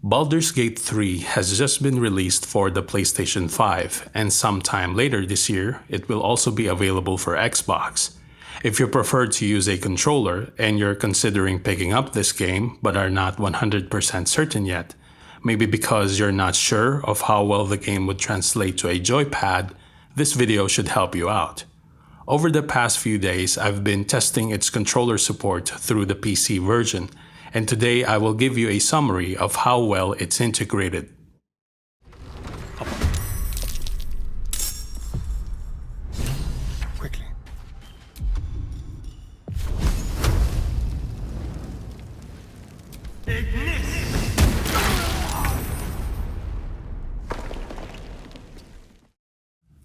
Baldur's Gate 3 has just been released for the PlayStation 5, and sometime later this year, it will also be available for Xbox. If you prefer to use a controller and you're considering picking up this game but are not 100% certain yet, maybe because you're not sure of how well the game would translate to a joypad, this video should help you out. Over the past few days, I've been testing its controller support through the PC version, and today I will give you a summary of how well it's integrated. Quickly.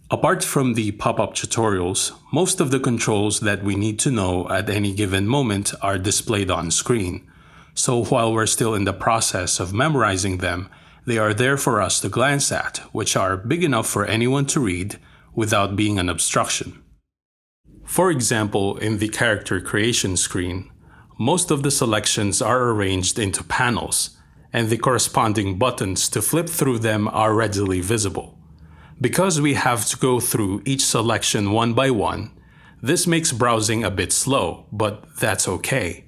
Apart from the pop-up tutorials, most of the controls that we need to know at any given moment are displayed on screen. So while we're still in the process of memorizing them, they are there for us to glance at, which are big enough for anyone to read without being an obstruction. For example, in the character creation screen, most of the selections are arranged into panels, and the corresponding buttons to flip through them are readily visible. Because we have to go through each selection one by one, this makes browsing a bit slow, but that's okay.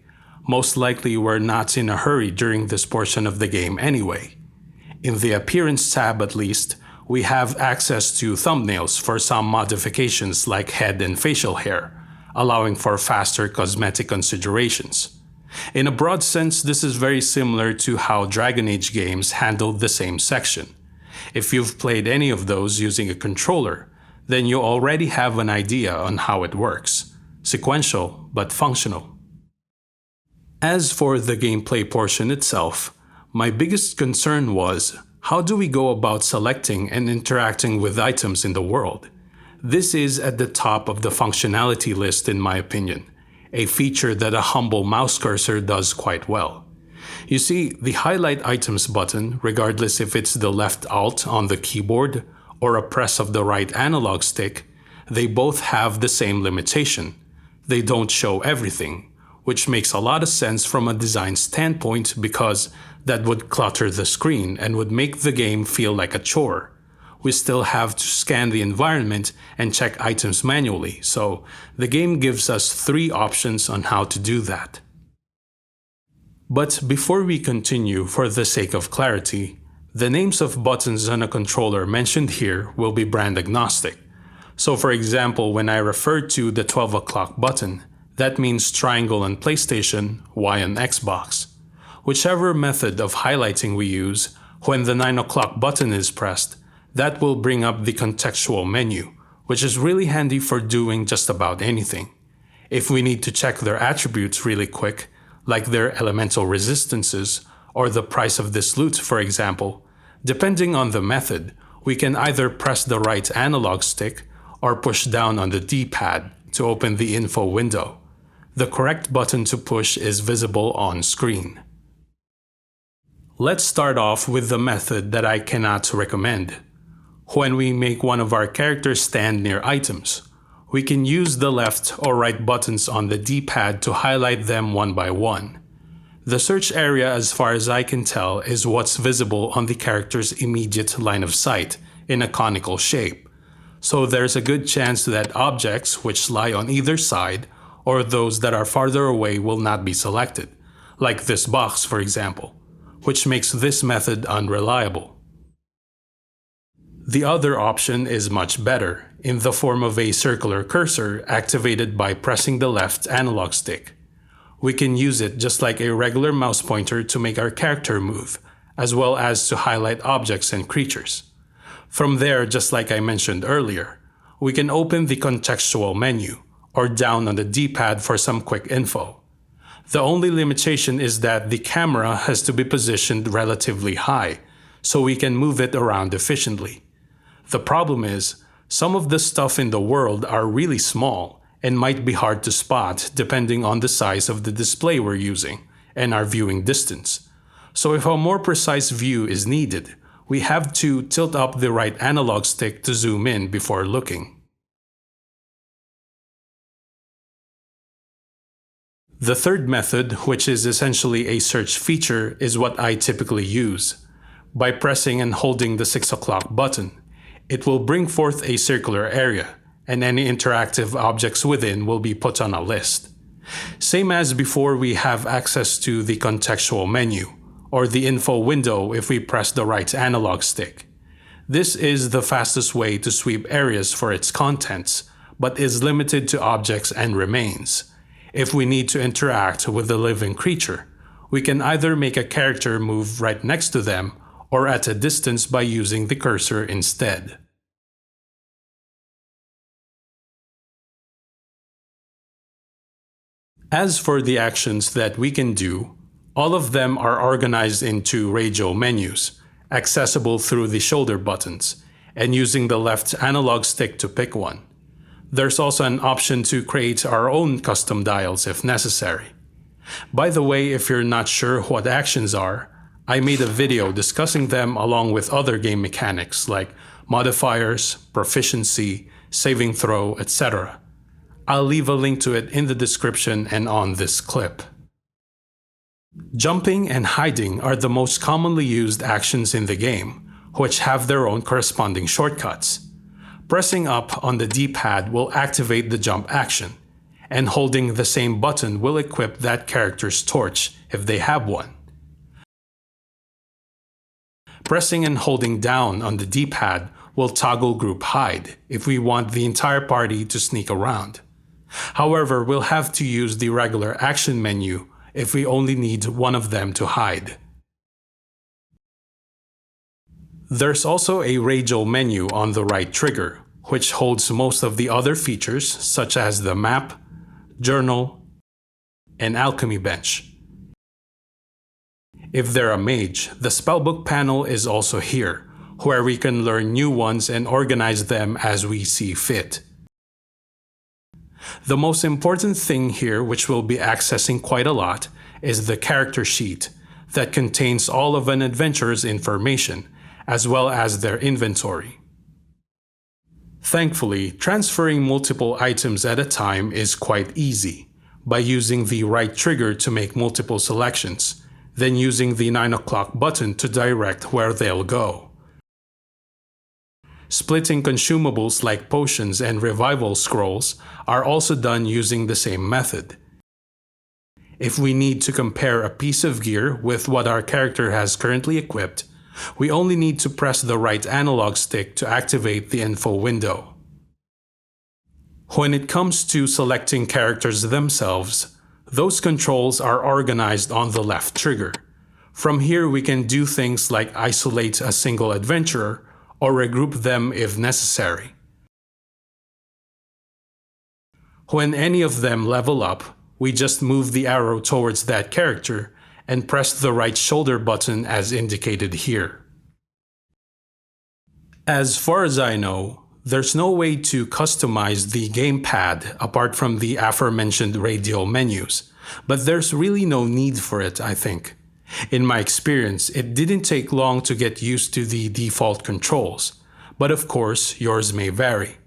Most likely we're not in a hurry during this portion of the game anyway. In the Appearance tab at least, we have access to thumbnails for some modifications like head and facial hair, allowing for faster cosmetic considerations. In a broad sense, this is very similar to how Dragon Age games handled the same section. If you've played any of those using a controller, then you already have an idea on how it works. Sequential, but functional. As for the gameplay portion itself, my biggest concern was, how do we go about selecting and interacting with items in the world? This is at the top of the functionality list in my opinion, a feature that a humble mouse cursor does quite well. You see, the Highlight Items button, regardless if it's the left Alt on the keyboard or a press of the right analog stick, they both have the same limitation. They don't show everything, which makes a lot of sense from a design standpoint because that would clutter the screen and would make the game feel like a chore. We still have to scan the environment and check items manually, so the game gives us 3 options on how to do that. But before we continue, for the sake of clarity, the names of buttons on a controller mentioned here will be brand agnostic. So for example, when I refer to the 12 o'clock button, that means triangle on PlayStation, Y on Xbox. Whichever method of highlighting we use, when the 9 o'clock button is pressed, that will bring up the contextual menu, which is really handy for doing just about anything. If we need to check their attributes really quick, like their elemental resistances or the price of this loot for example, depending on the method, we can either press the right analog stick or push down on the D-pad to open the info window. The correct button to push is visible on screen. Let's start off with the method that I cannot recommend. When we make one of our characters stand near items, we can use the left or right buttons on the D-pad to highlight them one by one. The search area, as far as I can tell, is what's visible on the character's immediate line of sight in a conical shape. So there's a good chance that objects which lie on either side or those that are farther away will not be selected, like this box for example, which makes this method unreliable. The other option is much better, in the form of a circular cursor activated by pressing the left analog stick. We can use it just like a regular mouse pointer to make our character move, as well as to highlight objects and creatures. From there, just like I mentioned earlier, we can open the contextual menu, or down on the D-pad for some quick info. The only limitation is that the camera has to be positioned relatively high, so we can move it around efficiently. The problem is, some of the stuff in the world are really small and might be hard to spot depending on the size of the display we're using and our viewing distance. So if a more precise view is needed, we have to tilt up the right analog stick to zoom in before looking. The third method, which is essentially a search feature, is what I typically use. By pressing and holding the 6 o'clock button, it will bring forth a circular area, and any interactive objects within will be put on a list. Same as before, we have access to the contextual menu, or the info window if we press the right analog stick. This is the fastest way to sweep areas for its contents, but is limited to objects and remains. If we need to interact with a living creature, we can either make a character move right next to them or at a distance by using the cursor instead. As for the actions that we can do, all of them are organized into radio menus, accessible through the shoulder buttons, and using the left analog stick to pick one. There's also an option to create our own custom dials if necessary. By the way, if you're not sure what actions are, I made a video discussing them along with other game mechanics like modifiers, proficiency, saving throw, etc. I'll leave a link to it in the description and on this clip. Jumping and hiding are the most commonly used actions in the game, which have their own corresponding shortcuts. Pressing up on the D-pad will activate the jump action, and holding the same button will equip that character's torch if they have one. Pressing and holding down on the D-pad will toggle group hide if we want the entire party to sneak around. However, we'll have to use the regular action menu if we only need one of them to hide. There's also a radio menu on the right trigger, which holds most of the other features such as the map, journal, and alchemy bench. If they're a mage, the spellbook panel is also here, where we can learn new ones and organize them as we see fit. The most important thing here, which we'll be accessing quite a lot, is the character sheet that contains all of an adventurer's information, as well as their inventory. Thankfully, transferring multiple items at a time is quite easy by using the right trigger to make multiple selections, then using the 9 o'clock button to direct where they'll go. Splitting consumables like potions and revival scrolls are also done using the same method. If we need to compare a piece of gear with what our character has currently equipped, we only need to press the right analog stick to activate the info window. When it comes to selecting characters themselves, those controls are organized on the left trigger. From here we can do things like isolate a single adventurer or regroup them if necessary. When any of them level up, we just move the arrow towards that character and press the right shoulder button as indicated here. As far as I know, there's no way to customize the gamepad apart from the aforementioned radial menus, but there's really no need for it, I think. In my experience, it didn't take long to get used to the default controls, but of course, yours may vary.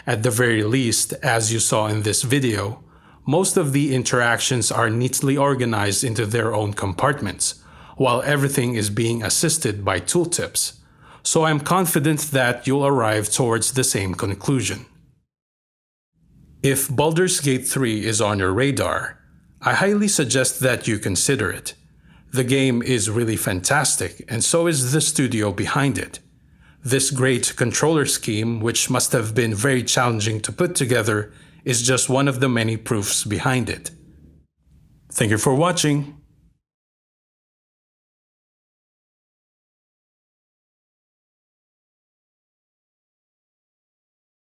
At the very least, as you saw in this video, most of the interactions are neatly organized into their own compartments, while everything is being assisted by tooltips, so I'm confident that you'll arrive towards the same conclusion. If Baldur's Gate 3 is on your radar, I highly suggest that you consider it. The game is really fantastic, and so is the studio behind it. This great controller scheme, which must have been very challenging to put together, is just one of the many proofs behind it. Thank you for watching.